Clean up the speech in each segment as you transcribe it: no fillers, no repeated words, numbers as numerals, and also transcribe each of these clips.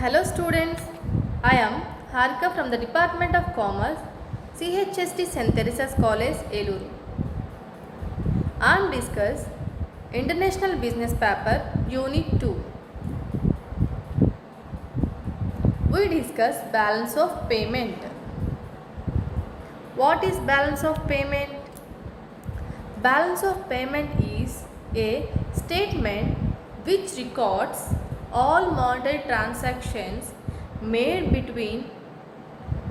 Hello students, I am Harika from the Department of Commerce, CHST St. Teresa's College, Eluru. I am discuss International Business Paper Unit 2. We discuss balance of payment. What is balance of payment? Balance of payment is a statement which records all monetary transactions made between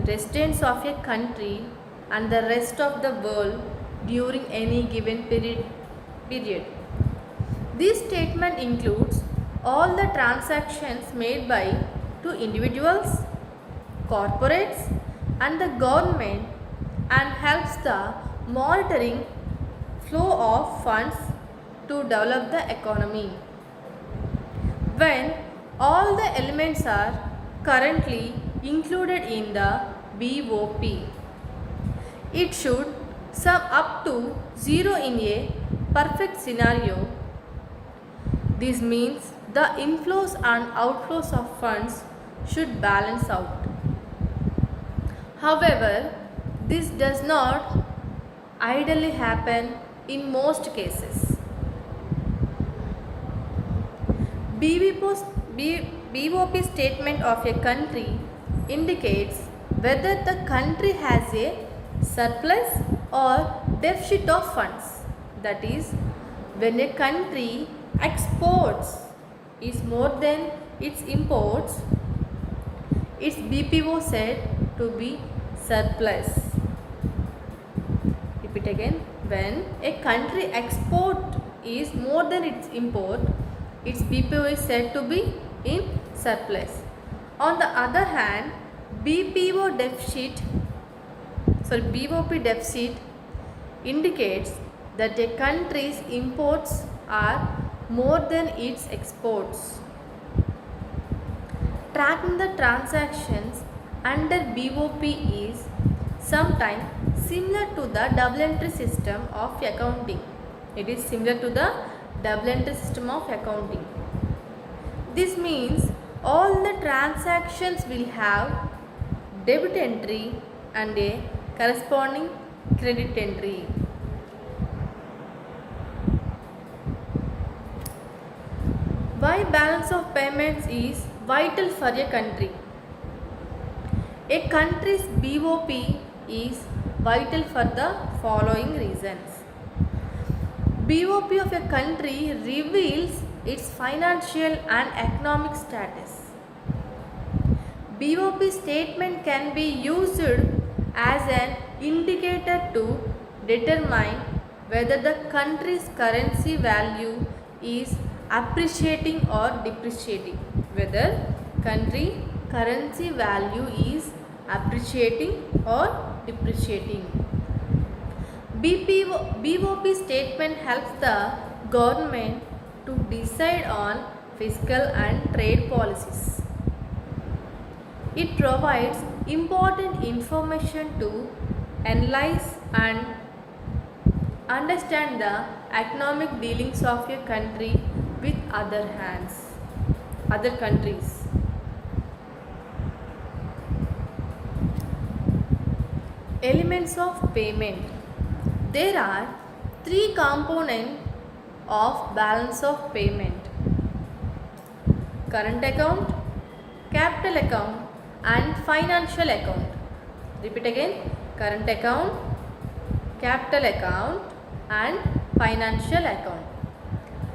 residents of a country and the rest of the world during any given period. This statement includes all the transactions made by two individuals, corporates and the government and helps the monitoring flow of funds to develop the economy. When all the elements are currently included in the BOP, it should sum up to 0 in a perfect scenario. This means the inflows and outflows of funds should balance out. However, this does not ideally happen in most cases. BOP statement of a country indicates whether the country has a surplus or deficit of funds. That is, when a country exports is more than its imports, its BPO said to be surplus. Repeat again. When a country export is more than its import, its BPO is said to be in surplus. On the other hand, BOP deficit indicates that a country's imports are more than its exports. Tracking the transactions under BOP is sometimes similar to the double entry system of accounting. It is similar to the double entry system of accounting. This means all the transactions will have debit entry and a corresponding credit entry. Why balance of payments is vital for a country? A country's BOP is vital for the following reasons. BOP of a country reveals its financial and economic status. BOP statement can be used as an indicator to determine whether the country's currency value is appreciating or depreciating. Whether country currency value is appreciating or depreciating. BOP statement helps the government to decide on fiscal and trade policies. It provides important information to analyze and understand the economic dealings of a country with other countries. Elements of payment. There are three components of balance of payment: current account, capital account and financial account. Repeat again: current account, capital account and financial account.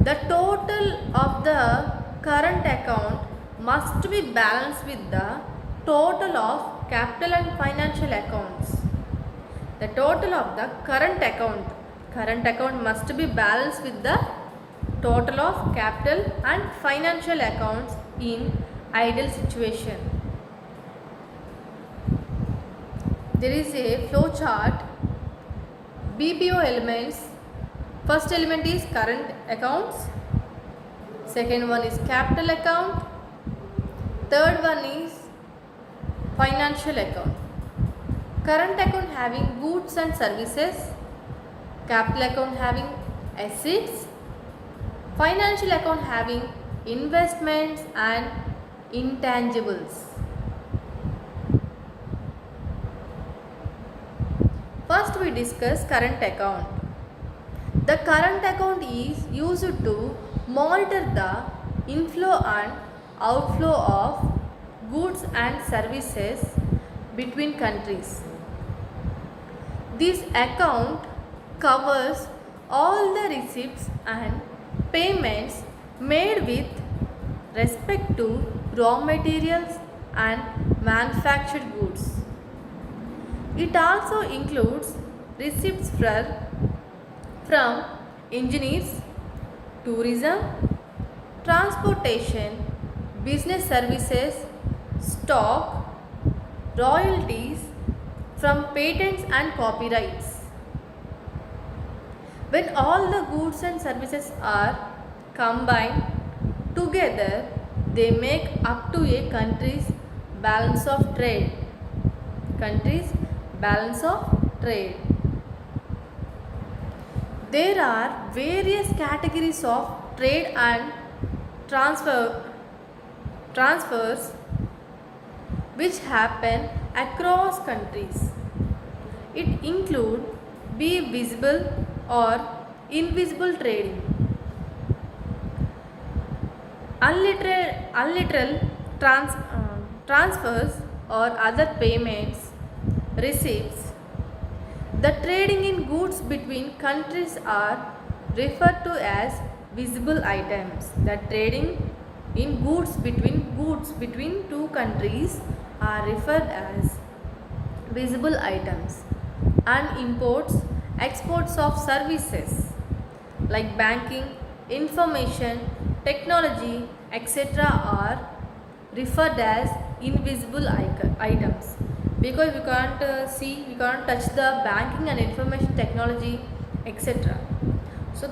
The total of the current account must be balanced with the total of capital and financial accounts. The total of the current account must be balanced with the total of capital and financial accounts in ideal situation. There is a flow chart. BPO elements. First element is current accounts. Second one is capital account. Third one is financial account. Current account having goods and services, capital account having assets, financial account having investments and intangibles. First we discuss current account. The current account is used to monitor the inflow and outflow of goods and services between countries. This account covers all the receipts and payments made with respect to raw materials and manufactured goods. It also includes receipts from engineers, tourism, transportation, business services, stock, royalties from patents and copyrights. When all the goods and services are combined together, they make up to a country's balance of trade. Country's balance of trade. There are various categories of trade and transfers which happen across countries. It include be visible or invisible trading, unliteral transfers or other payments, receipts. The trading in goods between countries are referred to as visible items. The trading in goods between two countries are referred as visible items. And imports, exports of services like banking, information, technology, etc. are referred as invisible items, because we can't touch the banking and information technology, etc. So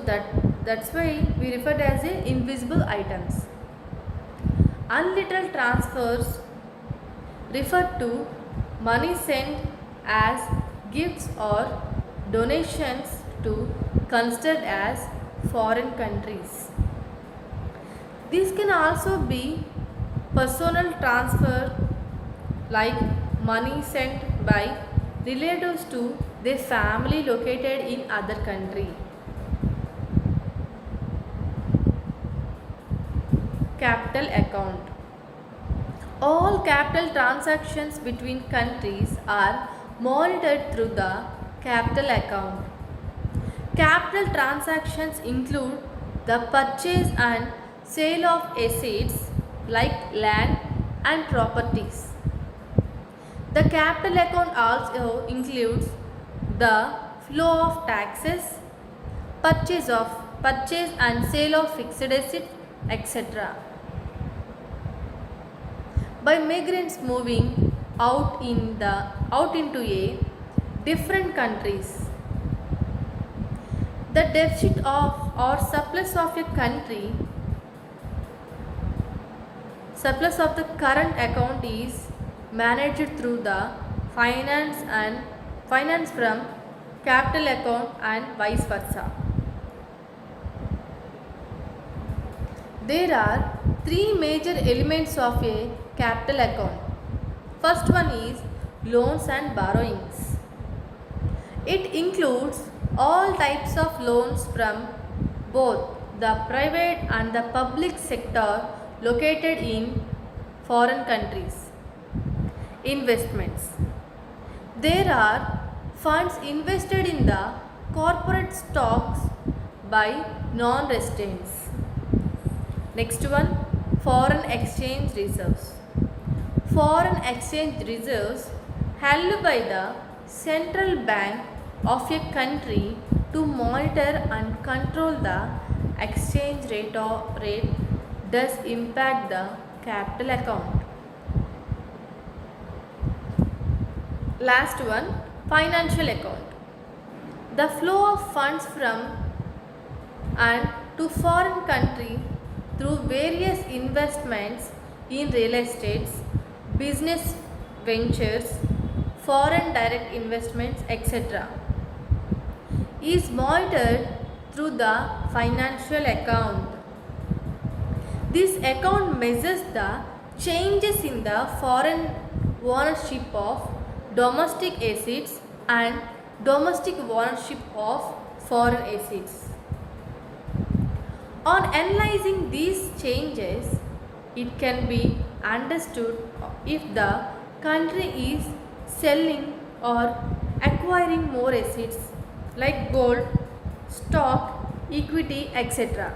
that's why we refer as a invisible items. Unliteral transfers refer to money sent as gifts or donations to considered as foreign countries. These can also be personal transfer, like money sent by relatives to their family located in other country. Capital account. All capital transactions between countries are monitored through the capital account. Capital transactions include the purchase and sale of assets like land and properties. The capital account also includes the flow of taxes, purchase and sale of fixed assets, etc. By migrants moving out into a different countries. The deficit of or surplus of a country, surplus of the current account is managed through the finance from capital account and vice versa. There are three major elements of a capital account. First one is loans and borrowings. It includes all types of loans from both the private and the public sector located in foreign countries. Investments. There are funds invested in the corporate stocks by non-residents. Next one, foreign exchange reserves. Foreign exchange reserves held by the central bank of a country to monitor and control the exchange rate does impact the capital account. Last one, financial account. The flow of funds from and to foreign country through various investments in real estates, business ventures, foreign direct investments, etc. is monitored through the financial account. This account measures the changes in the foreign ownership of domestic assets and domestic ownership of foreign assets. On analyzing these changes, it can be understood if the country is selling or acquiring more assets like gold, stock, equity, etc.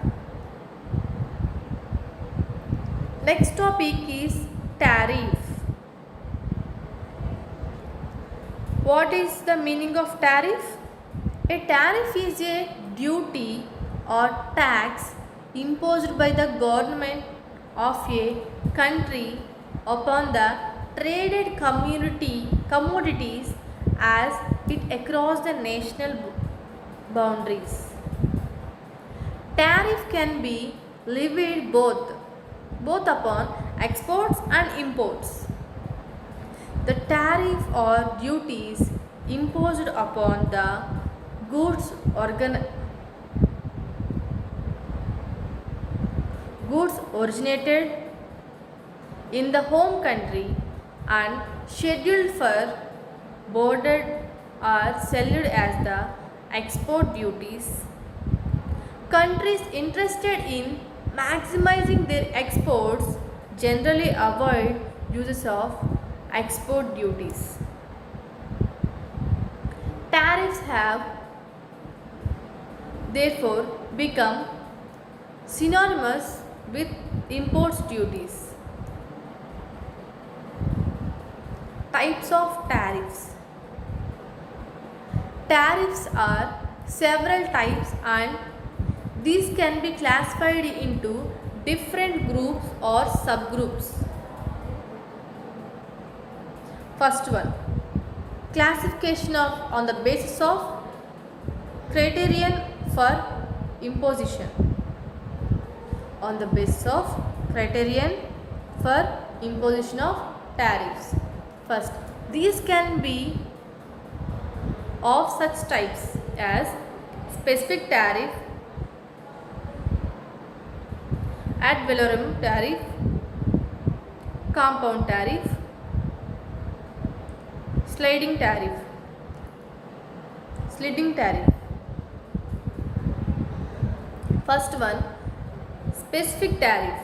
Next topic is tariff. What is the meaning of tariff? A tariff is a duty or tax imposed by the government of a country upon the traded commodities as it across the national boundaries. Tariff can be levied both upon exports and imports. The tariff or duties imposed upon the goods originated in the home country and scheduled for boarded are sold as the export duties. Countries interested in maximizing their exports generally avoid uses of export duties. Tariffs have therefore become synonymous with imports duties. Types of tariffs. Tariffs are several types and these can be classified into different groups or subgroups. First one, classification on the basis of criterion for imposition. On the basis of criterion for imposition of tariffs. First, these can be of such types as specific tariff, ad valorem tariff, compound tariff, sliding tariff. First one, specific tariff.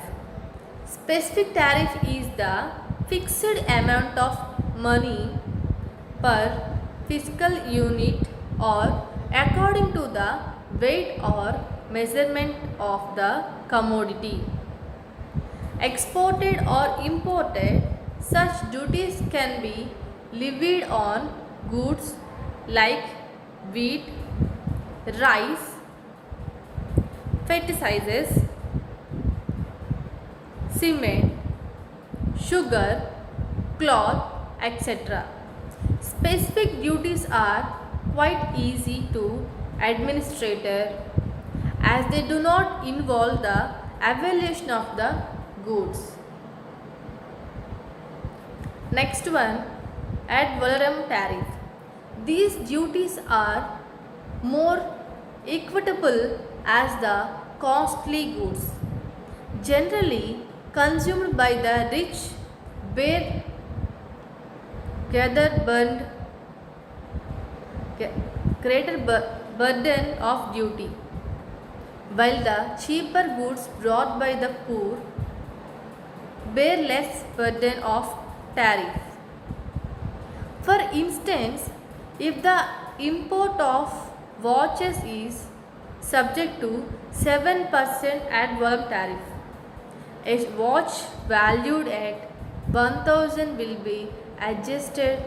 Specific tariff is the fixed amount of money per fiscal unit or according to the weight or measurement of the commodity. Exported or imported, such duties can be levied on goods like wheat, rice, fertilizers, cement, sugar, cloth, etc. Specific duties are quite easy to administer as they do not involve the evaluation of the goods. Next one, ad valorem tariff. These duties are more equitable as the costly goods generally consumed by the rich bear greater burden of duty, while the cheaper goods brought by the poor bear less burden of tariff. For instance, if the import of watches is subject to 7% ad valorem tariff, a watch valued at 1000 will be adjusted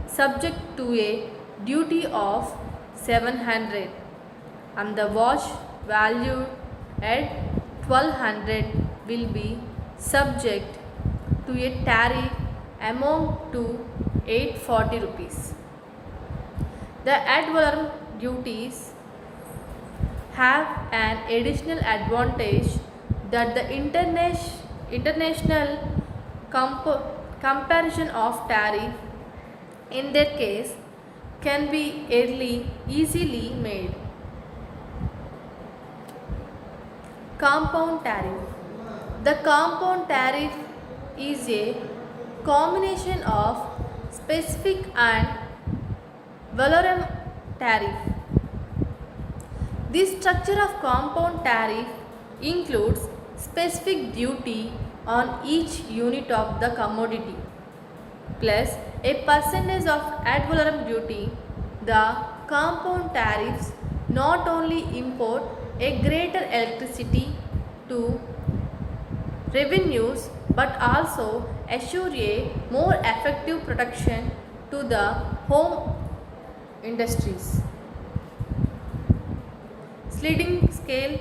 subject to a duty of 700 and the watch valued at 1200 will be subject to a tariff amount to 840 rupees. The ad valorem duties have an additional advantage that the international comparison of tariff in their case can be easily made. Compound tariff. The compound tariff is a combination of specific and voluntary tariff. The structure of compound tariff includes specific duty on each unit of the commodity plus a percentage of ad valorem duty. The compound tariffs not only import a greater electricity to revenues but also assure a more effective protection to the home industries. Sliding scale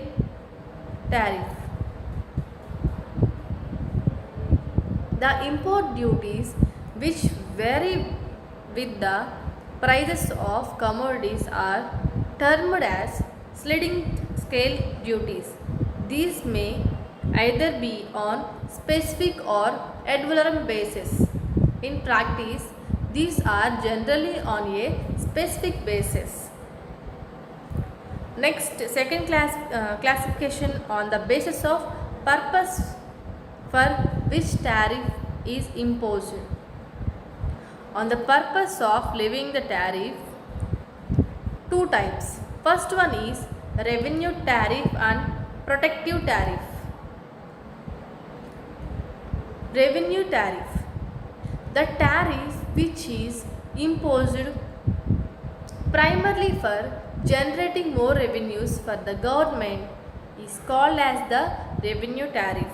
tariff. The import duties which vary with the prices of commodities are termed as sliding scale duties. These may either be on specific or ad valorem basis. In practice, these are generally on a specific basis. Next, second classification on the basis of purpose for which tariff is imposed. On the purpose of levying the tariff, two types. First one is revenue tariff and protective tariff. Revenue tariff. The tariff which is imposed primarily for generating more revenues for the government is called as the revenue tariff.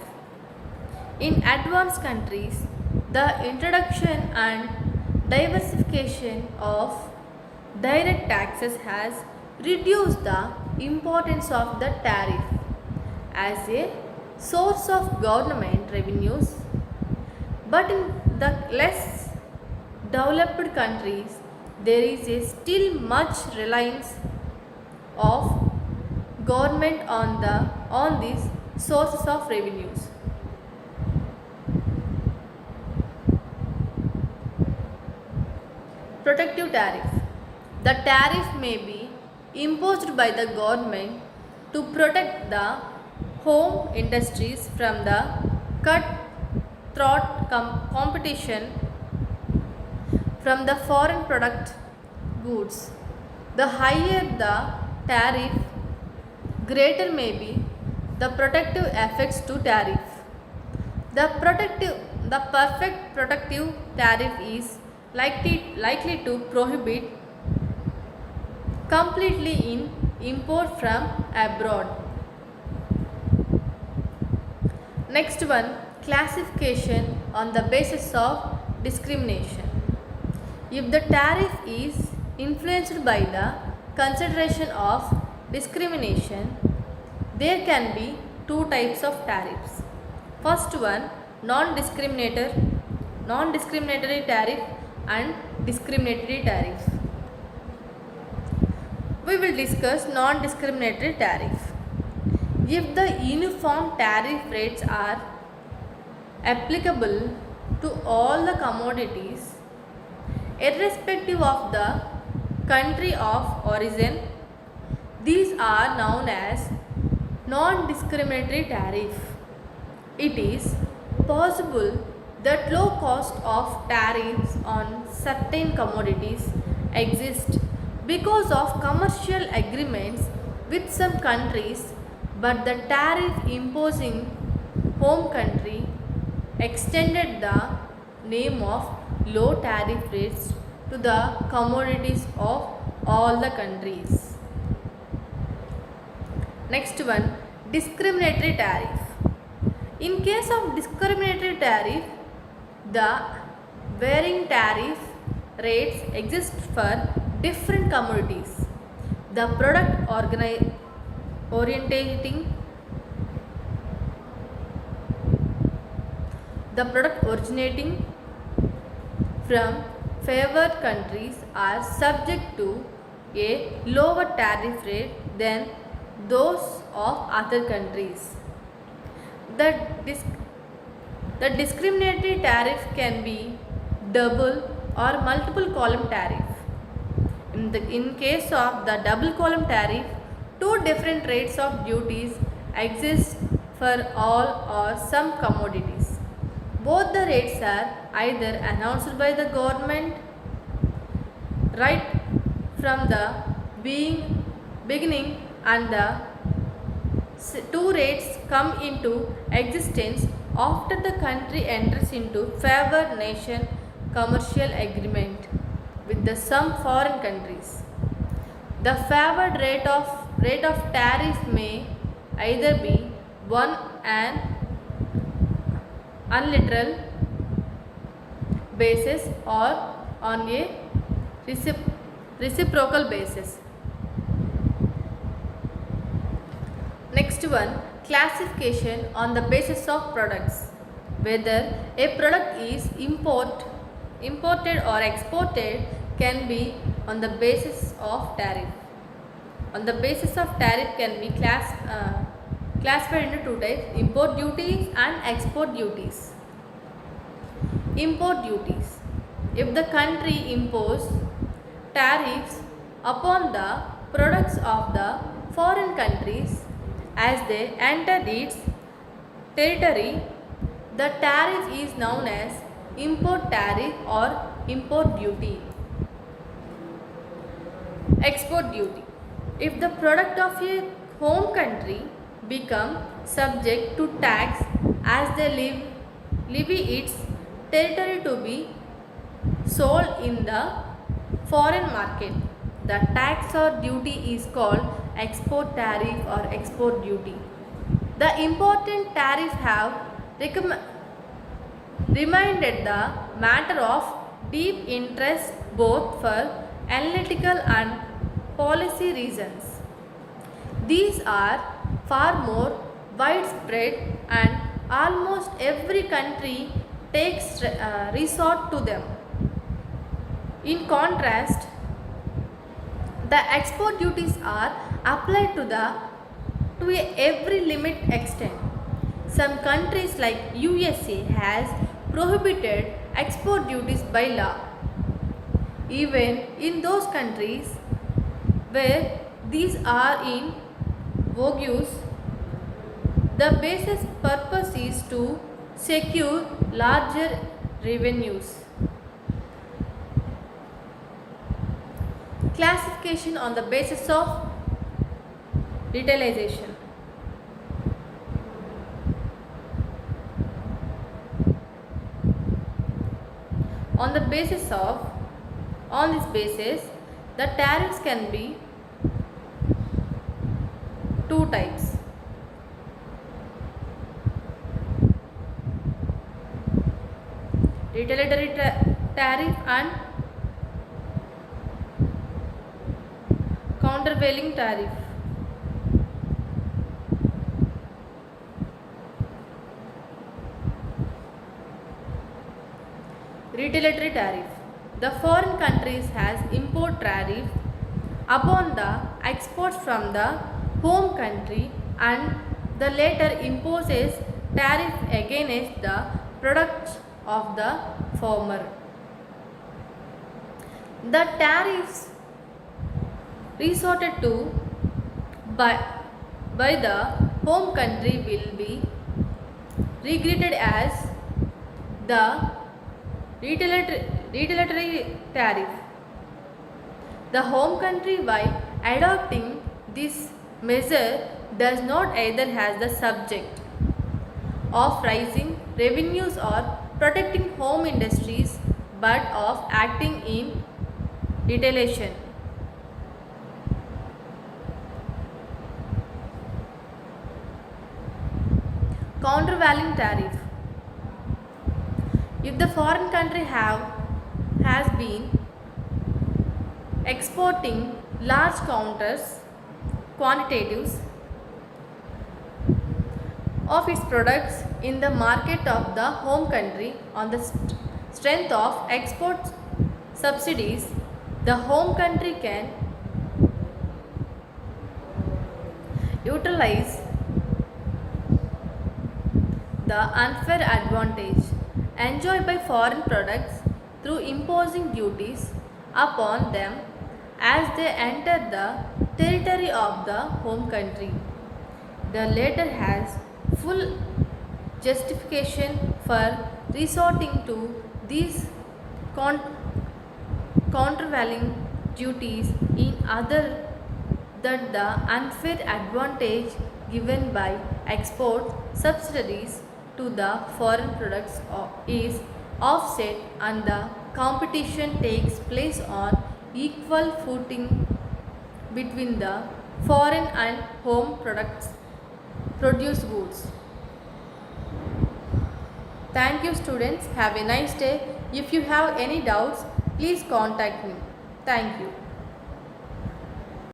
In advanced countries, the introduction and diversification of direct taxes has reduced the importance of the tariff as a source of government revenues. But in the less developed countries, there is a still much reliance of government on these sources of revenues. Protective tariff. The tariff may be imposed by the government to protect the home industries from the cutthroat competition from the foreign product goods. The higher the tariff, greater may be the protective effects to tariff. The perfect protective tariff is likely to prohibit completely in import from abroad. Next one, classification on the basis of discrimination. If the tariff is influenced by the consideration of discrimination, there can be two types of tariffs. First one, non-discriminatory tariff and discriminatory tariff. We will discuss non-discriminatory tariff. If the uniform tariff rates are applicable to all the commodities, irrespective of the country of origin, these are known as non-discriminatory tariff. It is possible that low cost of tariffs on certain commodities exist because of commercial agreements with some countries, but the tariff imposing home country extended the name of low tariff rates to the commodities of all the countries. Next one, discriminatory tariff. In case of discriminatory tariff, the varying tariff rates exist for different commodities. The product originating from favored countries are subject to a lower tariff rate than those of other countries. The discriminatory tariff can be double or multiple column tariff. In case of the double column tariff, two different rates of duties exist for all or some commodities. Both the rates are either announced by the government right from the beginning, and the two rates come into existence after the country enters into favored nation commercial agreement with the some foreign countries. The favored rate of tariff may either be one an unilateral basis or on a reciprocal basis. Next one, classification on the basis of products. Whether a product is imported or exported can be on the basis of tariff. On the basis of tariff can be classified into two types: import duties and export duties. Import duties. If the country imposes tariffs upon the products of the foreign countries as they enter its territory, the tariff is known as import tariff or import duty. Export duty. If the product of a home country become subject to tax as they levy its territory to be sold in the foreign market, the tax or duty is called export tariff or export duty. The important tariffs have reminded the matter of deep interest both for analytical and policy reasons. These are far more widespread and almost every country takes resort to them. In contrast, the export duties are applied to every limit extent. Some countries like USA has prohibited export duties by law. Even in those countries where these are in vogue, the basic purpose is to secure larger revenues. Classification on the basis of retailization. On this basis, the tariffs can be two types: retaliatory tariff and countervailing tariff. Retaliatory tariff. The foreign countries has import tariff upon the exports from the home country, and the latter imposes tariff against the products of the former. The tariffs resorted to by the home country will be regarded as the retaliatory tariff. The home country, by adopting this measure, does not either has the subject of raising revenues or protecting home industries, but of acting in retaliation. Countervailing tariff. If the foreign country has been exporting large quantitaties of its products in the market of the home country on the strength of export subsidies, the home country can utilize the unfair advantage enjoyed by foreign products through imposing duties upon them as they enter the territory of the home country. The latter has full justification for resorting to these con- countervailing duties in other that the unfair advantage given by export subsidies to the foreign products is offset and the competition takes place on equal footing between the foreign and home products produced goods. Thank you students. Have a nice day. If you have any doubts, please contact me. Thank you.